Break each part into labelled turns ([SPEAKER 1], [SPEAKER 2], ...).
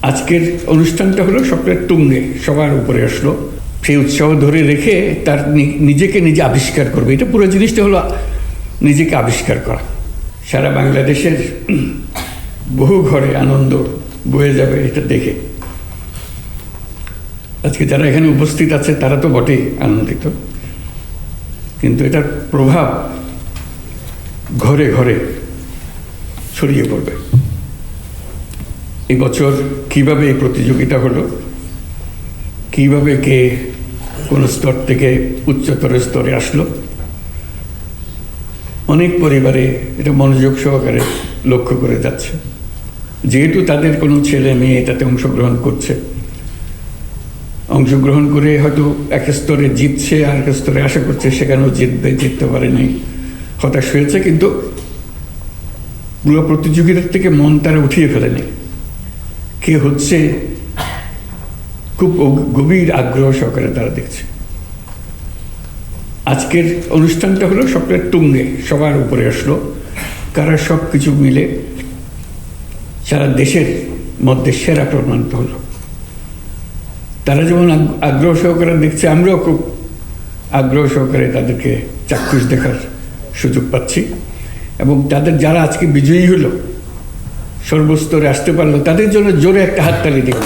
[SPEAKER 1] আজকের অনুষ্ঠানটা হলো সকলের তুঙ্গে, সবার উপরে আসলো। সেই উৎসাহ ধরে রেখে তার নিজেকে নিজে আবিষ্কার করবে, এটা পুরো জিনিসটা হলো নিজেকে আবিষ্কার করা। সারা বাংলাদেশের বহু ঘরে আনন্দ বয়ে যাবে এটা দেখে। আজকে যারা এখানে উপস্থিত আছে তারা তো বটেই আনন্দিত, কিন্তু এটার প্রভাব ঘরে ঘরে ছড়িয়ে পড়বে। এই বছর কিভাবে এই প্রতিযোগিতা হলো, কিভাবে কে কোন স্তর থেকে উচ্চতর স্তরে আসলো, অনেক পরিবারে এটা মনোযোগ সহকারে লক্ষ্য করে যাচ্ছে। যেহেতু তাদের কোনো ছেলে মেয়ে এটাতে অংশগ্রহণ করছে, অংশগ্রহণ করে হয়তো এক স্তরে জিতছে, আর এক স্তরে আশা করছে সেখানেও জিততে পারে নাই, হতাশ হয়েছে, কিন্তু পুরো প্রতিযোগিতার থেকে মন তারা উঠিয়ে ফেলেনি। কে হচ্ছে খুব গভীর আগ্রহ সহকারে তারা দেখছে। আজকের অনুষ্ঠানটা হলো সকলের তুঙ্গে, সবার উপরে আসলো। কারা সব কিছু মিলে সারা দেশের মধ্যে সেরা প্রমাণিত হলো। তারা যেমন আগ্রহ সহকারে দেখছে, আমরাও খুব আগ্রহ সহকারে তাদেরকে চাক্ষুষ দেখার সুযোগ পাচ্ছি। এবং তাদের যারা আজকে বিজয়ী হলো, সর্বস্তরে আসতে পারলো, তাদের জন্য জোরে একটা হাততালি দিব।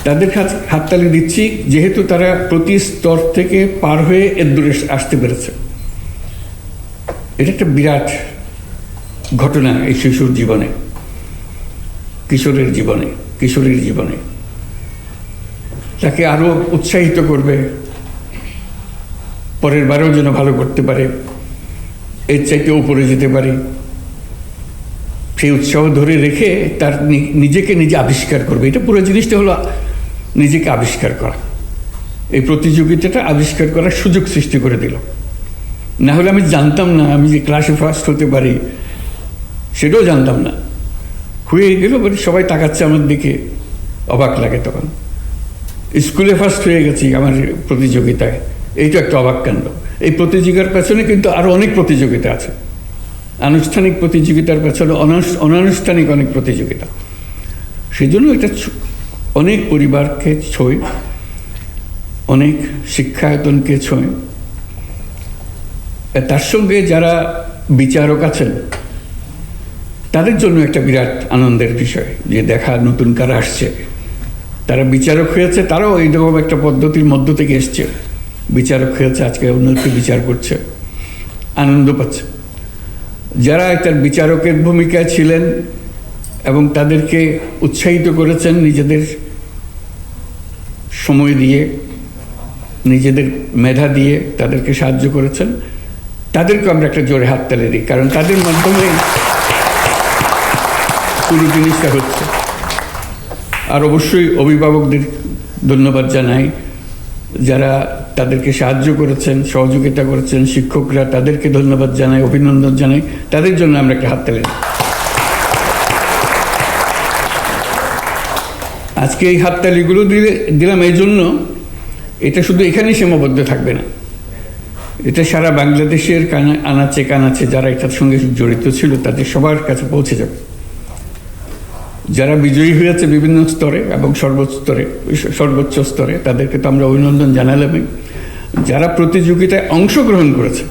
[SPEAKER 1] তাদের হাততালি দিচ্ছি যেহেতু তারা প্রতি স্তর থেকে পার হয়ে এর দূরে আসতে পেরেছে। এটা একটা বিরাট ঘটনা এই শিশুর জীবনে, কিশোরের জীবনে, কিশোরীর জীবনে। তাকে আরো উৎসাহিত করবে, পরের বারেও যেন ভালো করতে পারে, এর চাইতে উপরে যেতে পারে। সেই উৎসাহ ধরে রেখে তার নিজেকে নিজে আবিষ্কার করবে, এটা পুরো জিনিসটা হলো নিজেকে আবিষ্কার করা। এই প্রতিযোগিতাটা আবিষ্কার করার সুযোগ সৃষ্টি করে দিল। না হলে আমি জানতাম না আমি যে ক্লাসে ফার্স্ট হতে পারি, সেটাও জানতাম না। হয়ে গেল, সবাই তাকাচ্ছে আমার দিকে, অবাক লাগে। তখন স্কুলে ফার্স্ট হয়ে গেছি আমার প্রতিযোগিতায়, এইটা একটা অবাক কাণ্ড। এই প্রতিযোগিতার পেছনে কিন্তু আরো অনেক প্রতিযোগিতা আছে। আনুষ্ঠানিক প্রতিযোগিতার পেছনে অনানুষ্ঠানিক অনেক প্রতিযোগিতা। সেই জন্য এটা অনেক পরিবারকে ছোঁয়, অনেক শিক্ষায়তনকে ছোঁয়। তার সঙ্গে যারা বিচারক আছেন তাদের জন্য একটা বিরাট আনন্দের বিষয় যে দেখা নতুন কারা আসছে, তারা বিচারক হয়েছে, তারাও এইরকম একটা পদ্ধতির মধ্য থেকে এসছে, বিচারক হয়েছে, আজকে অন্যকে বিচার করছে, আনন্দ পাচ্ছে। যারা তার বিচারকের ভূমিকায় ছিলেন এবং তাদেরকে উৎসাহিত করেছেন, নিজেদের সময় দিয়ে, নিজেদের মেধা দিয়ে তাদেরকে সাহায্য করেছেন, তাদেরকে আমরা একটা জোরে হাততালি দিই, কারণ তাদের মাধ্যমে পুরো জিনিসটা হচ্ছে। আর অবশ্যই অভিভাবকদের ধন্যবাদ জানাই, যারা তাদেরকে সাহায্য করেছেন, সহযোগিতা করেছেন, শিক্ষকরা, তাদেরকে ধন্যবাদ জানাই, অভিনন্দন জানাই, তাদের জন্য আমরা একটা হাততালি দিই। আজকে এই হাততালিগুলো দিলাম এই জন্য, এটা শুধু এখানেই সীমাবদ্ধ থাকবে না, এটা সারা বাংলাদেশের আনাচে কানাচে যারা এটার সঙ্গে জড়িত ছিল তাদের সবার কাছে পৌঁছে যাবে। যারা বিজয়ী হয়েছে বিভিন্ন স্তরে এবং সর্বোচ্চ স্তরে, তাদেরকে তো আমরা অভিনন্দন জানালামই। যারা প্রতিযোগিতায় অংশগ্রহণ করেছে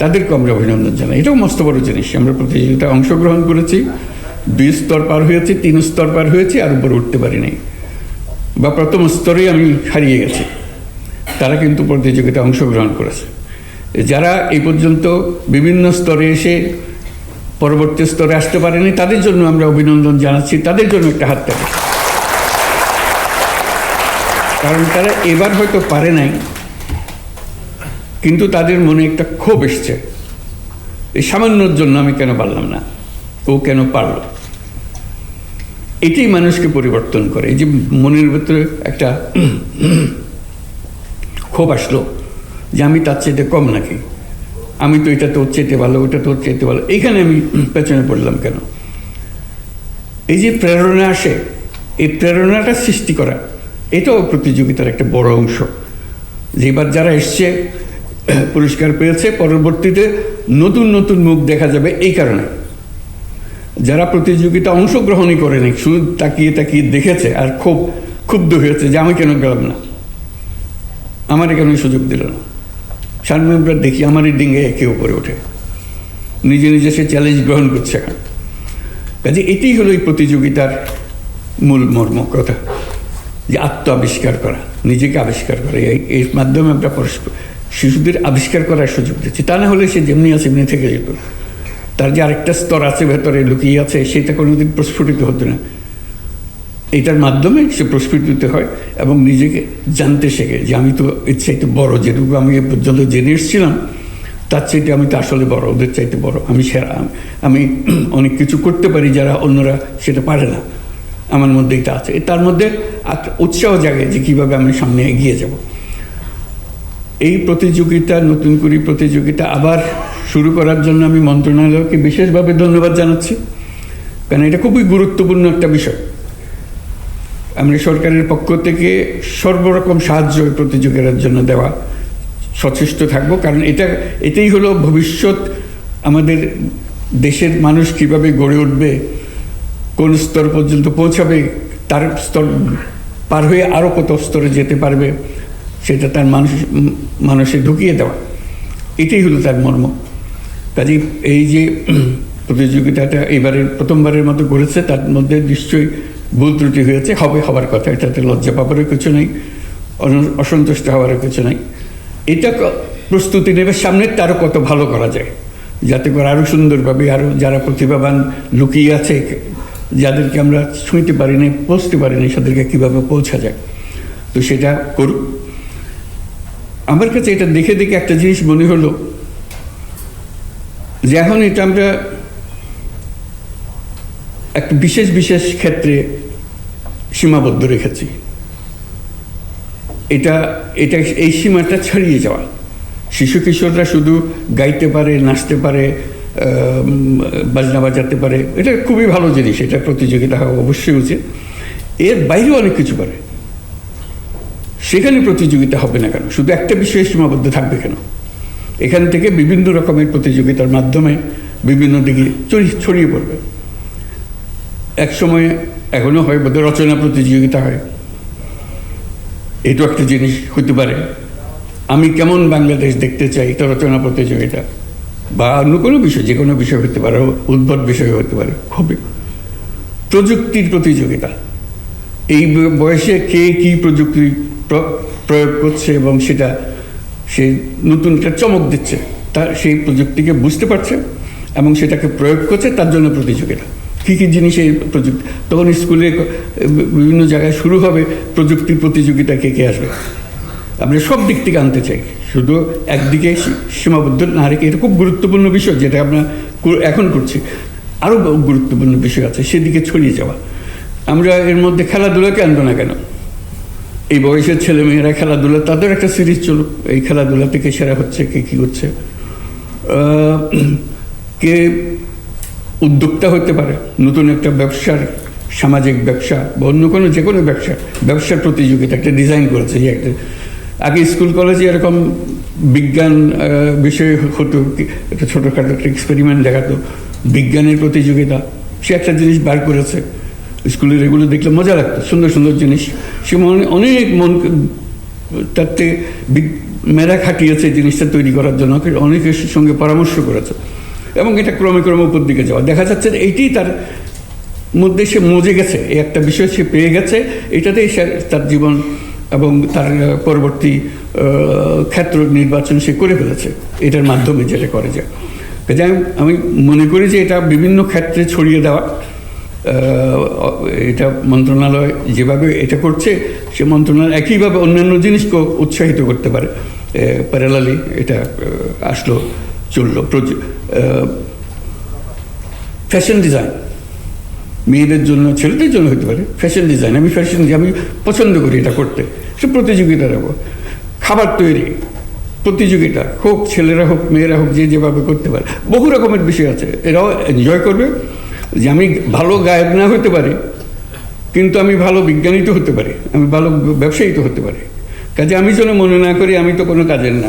[SPEAKER 1] তাদেরকে আমরা অভিনন্দন জানাই। এটাও মস্ত বড় জিনিস। আমরা প্রতিযোগিতায় অংশগ্রহণ করেছি, 2 স্তর পার হয়েছি, 3 স্তর পার হয়েছি, আর উপরে উঠতে পারি নাই, বা প্রথম স্তরেই আমি হারিয়ে গেছি। তারা কিন্তু প্রতিযোগিতায় অংশগ্রহণ করেছে। যারা এই পর্যন্ত বিভিন্ন স্তরে এসে পরবর্তী স্তরে আসতে পারেনি, তাদের জন্য আমরা অভিনন্দন জানাচ্ছি, তাদের জন্য একটা হাততালি। কারণ তারা এবার হয়তো পারে নাই, কিন্তু তাদের মনে একটা ক্ষোভ এসছে, এই সামান্যর জন্য আমি কেন পারলাম না, ও কেন পারল। এটাই মানুষকে পরিবর্তন করে। এই যে মনের ভেতরে একটা ক্ষোভ আসলো যে আমি তার চেয়ে কম নাকি, আমি তো এটা তোর চেয়ে ভালো, ওটা তোর চেয়ে ভালো, এইখানে আমি পেছনে পড়লাম কেন। এই যে প্রেরণা আসে, এই প্রেরণাটা সৃষ্টি করা, এটাও প্রতিযোগিতার একটা বড় অংশ। যে এবার যারা এসছে পুরস্কার পেয়েছে, পরবর্তীতে নতুন নতুন মুখ দেখা যাবে। এই কারণে যারা প্রতিযোগিতা অংশগ্রহণই করেনি, শুধু তাকিয়ে তাকিয়ে দেখেছে আর খুব ক্ষুব্ধ হয়েছে যে আমি কেন গেলাম না, আমার কেন সুযোগ দিল না। সামনে আমরা দেখি আমারই ডিঙ্গে কেউ করে ওঠে, নিজে নিজে সে চ্যালেঞ্জ গ্রহণ করছে এখন। কাজে এটাই হলো এই প্রতিযোগিতার মূল মর্ম কথা, যে আত্ম আবিষ্কার করা, নিজেকে আবিষ্কার করা। এর মাধ্যমে আমরা পরস্পর শিশুদের আবিষ্কার করার সুযোগ দিচ্ছি। তা না হলে সে যেমনি আছে এমনি থেকে যেত, তার যে আরেকটা স্তর আছে ভেতরে লুকিয়ে আছে, সেটা কোনোদিন প্রস্ফুটিত হতো না। এটার মাধ্যমে সে প্রস্ফুটিত হয় এবং নিজেকে জানতে শেখে যে আমি তো এর চাইতে বড়, যেটুকু আমি এ পর্যন্ত জেনে এসেছিলাম তার চাইতে আমি তো আসলে বড়, ওদের চাইতে বড়, আমি সেরা, আমি অনেক কিছু করতে পারি যারা অন্যরা সেটা পারে না, আমার মধ্যে এটা আছে। তার মধ্যে উৎসাহ জাগে যে কীভাবে আমি সামনে এগিয়ে যাব। এই প্রতিযোগিতা, নতুন করে প্রতিযোগিতা আবার শুরু করার জন্য আমি মন্ত্রণালয়কে বিশেষভাবে ধন্যবাদ জানাচ্ছি, কারণ এটা খুবই গুরুত্বপূর্ণ একটা বিষয়। আমরা সরকারের পক্ষ থেকে সর্বরকম সাহায্য প্রতিযোগিতার জন্য দেওয়া সচেষ্ট থাকবো, কারণ এটাই হলো ভবিষ্যৎ। আমাদের দেশের মানুষ কিভাবে গড়ে উঠবে, কোন স্তর পর্যন্ত পৌঁছাবে, তার স্তর পার হয়ে আরও কত স্তরে যেতে পারবে, সেটা তার মানুষে ঢুকিয়ে দেওয়া, এটাই হলো তার মর্ম। কাজে এই যে প্রতিযোগিতাটা এবারের প্রথমবারের মতো করেছে, তার মধ্যে নিশ্চয়ই ভুল ত্রুটি হয়েছে, হবার কথা, এটাতে লজ্জা পাবারও কিছু নেই, অসন্তুষ্ট হওয়ারও কিছু নেই। এটা প্রস্তুতি নেবে সামনের আরও কত ভালো করা যায়, যাতে করে আরও সুন্দরভাবে আরও যারা প্রতিভাবান লুকিয়ে আছে, যাদেরকে আমরা ছুঁইতে পারিনি, পৌঁছতে পারিনি, তাদেরকে কীভাবে পৌঁছা যায়, তো সেটা করুক। আমার কাছে এটা দেখে দেখে একটা জিনিস মনে হলো যে এখন এটা আমরা একটা বিশেষ বিশেষ ক্ষেত্রে সীমাবদ্ধ রেখেছি। এটা এই সীমাটা ছাড়িয়ে যাওয়া। শিশু কিশোররা শুধু গাইতে পারে, নাচতে পারে, বাজনা বাজাতে পারে, এটা খুবই ভালো জিনিস, এটা প্রতিযোগিতা হওয়া অবশ্যই উচিত। এর বাইরেও অনেক কিছু পারে, সেখানে প্রতিযোগিতা হবে না কেন? শুধু একটা বিষয়ে সীমাবদ্ধ থাকবে কেন? এখান থেকে বিভিন্ন রকমের প্রতিযোগিতার মাধ্যমে বিভিন্ন দিকে ছড়িয়ে পড়বে। এক সময় এখনো হয় বোধহয় রচনা প্রতিযোগিতা হয়, এটাও একটা জিনিস হতে পারে। আমি কেমন বাংলাদেশ দেখতে চাই, এটা রচনা প্রতিযোগিতা, বা অন্য কোনো বিষয়, যে কোনো বিষয় হতে পারে, উদ্ভট বিষয় হতে পারে, হবে। প্রযুক্তির প্রতিযোগিতা, এই বয়সে কে কী প্রযুক্তি প্রয়োগ করছে এবং সেটা সে নতুন একটা চমক দিচ্ছে, তার সেই প্রযুক্তিকে বুঝতে পারছে এবং সেটাকে প্রয়োগ করছে, তার জন্য প্রতিযোগিতা। কী কী জিনিস এই প্রযুক্তি, তখন স্কুলে বিভিন্ন জায়গায় শুরু হবে প্রযুক্তির প্রতিযোগিতা, কে কে আসবে। আমরা সব দিক থেকে আনতে চাই, শুধু একদিকে সীমাবদ্ধ না রেখে। এটা খুব গুরুত্বপূর্ণ বিষয়, যেটা আমরা এখন করছি। আরও গুরুত্বপূর্ণ বিষয় আছে, সেদিকে ছড়িয়ে যাওয়া। আমরা এর মধ্যে খেলাধুলাকে আনবো না কেন? এই বয়সের ছেলেমেয়েরা খেলাধুলা, তাদের একটা সিরিজ চলুক, এই খেলাধুলা থেকে সেরা হচ্ছে, কে কী করছে, কে উদ্যোক্তা হতে পারে, নতুন একটা ব্যবসার, সামাজিক ব্যবসা বা অন্য কোনো যে কোনো ব্যবসার প্রতিযোগিতা একটা ডিজাইন করেছে। যে একটা আগে স্কুল কলেজে এরকম বিজ্ঞান বিষয় হতো, একটা ছোটোখাটো একটা এক্সপেরিমেন্ট দেখাতো, বিজ্ঞানের প্রতিযোগিতা, সে একটা জিনিস বার করেছে। স্কুলের এগুলো দেখলে মজা লাগতো, সুন্দর সুন্দর জিনিস। সে অনেক মন তাতে মেধা খাটিয়েছে জিনিসটা তৈরি করার জন্য, অনেকের সঙ্গে পরামর্শ করেছে এবং এটা ক্রমে ক্রমে উপর দিকে যাওয়া। দেখা যাচ্ছে যে এইটাই তার মধ্যে সে মজে গেছে, এই একটা বিষয় সে পেয়ে গেছে, এটাতেই সে তার জীবন এবং তার পরবর্তী ক্ষেত্র নির্বাচন সে করে ফেলেছে এটার মাধ্যমে, যেটা করে যায়। কাজে আমি মনে করি যে এটা বিভিন্ন ক্ষেত্রে ছড়িয়ে দেওয়া, এটা মন্ত্রণালয় যেভাবে এটা করছে, সে মন্ত্রণালয় একইভাবে অন্যান্য জিনিসকেও উৎসাহিত করতে পারে। প্যারালালি এটা আসলো, চললো। ফ্যাশন ডিজাইন মেয়েদের জন্য, ছেলেদের জন্য হতে পারে। ফ্যাশন ডিজাইন, আমি পছন্দ করি এটা করতে, সে প্রতিযোগিতা দেবো। খাবার তৈরি প্রতিযোগিতা হোক, ছেলেরা হোক মেয়েরা হোক, যে যেভাবে করতে পারে। বহু রকমের বিষয় আছে, এরাও এনজয় করবে। যে আমি ভালো গায়ক না হতে পারি, কিন্তু আমি ভালো বিজ্ঞানী তো হতে পারি, আমি ভালো ব্যবসায়ী তো হতে পারি। কাজে আমি যেন মনে না করি আমি তো কোনো কাজের না,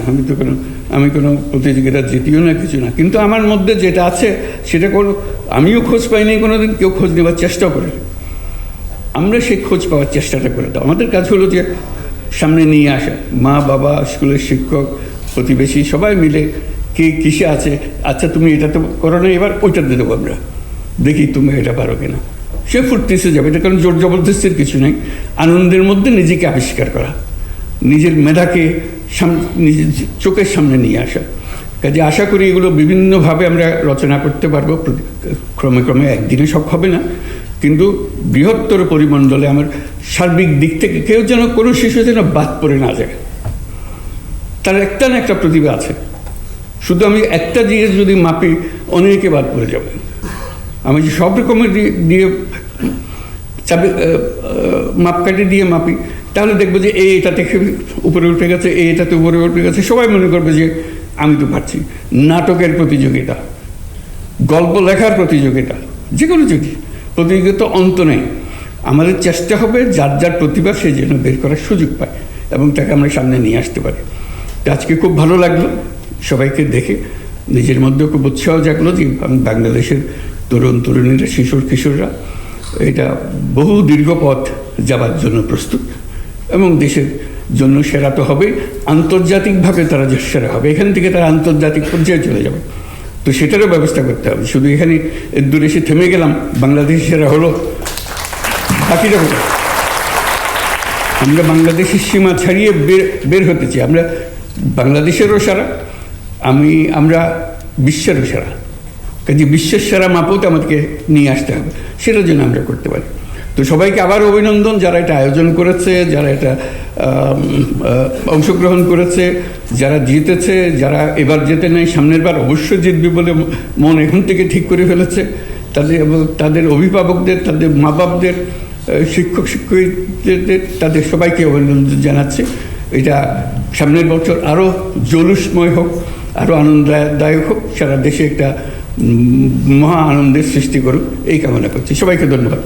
[SPEAKER 1] আমি কোনো প্রতিযোগিতা জিতিও না, কিছু না। কিন্তু আমার মধ্যে যেটা আছে সেটা কোনো, আমিও খোঁজ পাইনি কোনোদিন, কেউ খোঁজ নেবার চেষ্টাও করে। আমরা সেই খোঁজ পাওয়ার চেষ্টাটা করে দাও। আমাদের কাজ হলো যে সামনে নিয়ে আসা, মা বাবা, স্কুলের শিক্ষক, প্রতিবেশী সবাই মিলে কে কিসে আছে, আচ্ছা তুমি এটা তো করো না, এবার ওইটাতে দেবো আমরা, দেখি তুমি এটা পারো কিনা। সে ফুর্তিতে যাবে, এটা কারণ জোর জবরদস্তির কিছু নেই। আনন্দের মধ্যে নিজেকে আবিষ্কার করা, নিজের মেধাকে নিজের চোখের সামনে নিয়ে আসা। কাজে আশা করি এগুলো বিভিন্নভাবে আমরা রচনা করতে পারবো, ক্রমে ক্রমে, একদিনে সব হবে না, কিন্তু বৃহত্তর পরিমণ্ডলে আমার সার্বিক দিক থেকে কেউ যেন, কোনো শিশু যেন বাদ পড়ে না যায়। তার একটা না একটা প্রতিভা আছে, শুধু আমি একটা দিয়ে যদি মাপি অনেকে বাদ পড়ে যাবে। আমি যে সব রকমের দিয়ে মাপকাঠি দিয়ে মাপি, তাহলে দেখবো যে এটা থেকে উপরে উঠে গেছে, এটাতে উপরে উঠে গেছে, সবাই মনে করবে যে আমি তো পারছি। নাটকের প্রতিযোগিতা, গল্প লেখার প্রতিযোগিতা, যে কোনো প্রতিযোগিতা অন্ত নেই। আমাদের চেষ্টা হবে যার যার প্রতিভা সে যেন বের করার সুযোগ পায় এবং তাকে আমরা সামনে নিয়ে আসতে পারি। আজকে খুব ভালো লাগলো সবাইকে দেখে, নিজের মধ্যেও খুব উৎসাহ জাগলো যে বাংলাদেশের তরুণ তরুণীরা, কিশোররা এটা বহু দীর্ঘ পথ যাবার জন্য প্রস্তুত, এবং দেশের জন্য সেরা তো হবে, আন্তর্জাতিকভাবে তারা যে সেরা হবে, এখান থেকে তারা আন্তর্জাতিক পর্যায়ে চলে যাবে। তো সেটারও ব্যবস্থা করতে হবে। শুধু এখানে দূরে এসে থেমে গেলাম, বাংলাদেশ সেরা হলো, বাকিটা হলো। আমরা বাংলাদেশের সীমা ছাড়িয়ে বের হতে চাই। আমরা বাংলাদেশেরও সেরা, আমরা বিশ্বেরও সেরা। কাজে বিশ্বের সেরা মাপত আমাদেরকে নিয়ে আসতে হবে, সেটার জন্য আমরা করতে পারি। তো সবাইকে আবার অভিনন্দন, যারা এটা আয়োজন করেছে, যারা এটা অংশগ্রহণ করেছে, যারা জিতেছে, যারা এবার জেতে নেই, সামনের বার অবশ্যই জিতবে বলে মন এখন থেকে ঠিক করে ফেলেছে। তাদের অভিভাবকদের, তাদের মা বাপদের, শিক্ষক শিক্ষিকাদের, তাদের সবাইকে অভিনন্দন জানাচ্ছে। এটা সামনের বছর আরও জলুসময় হোক, আরও আনন্দদায়ক হোক, সারা দেশে একটা মহা আনন্দের সৃষ্টি করুক, এই কামনা করছি। সবাইকে ধন্যবাদ।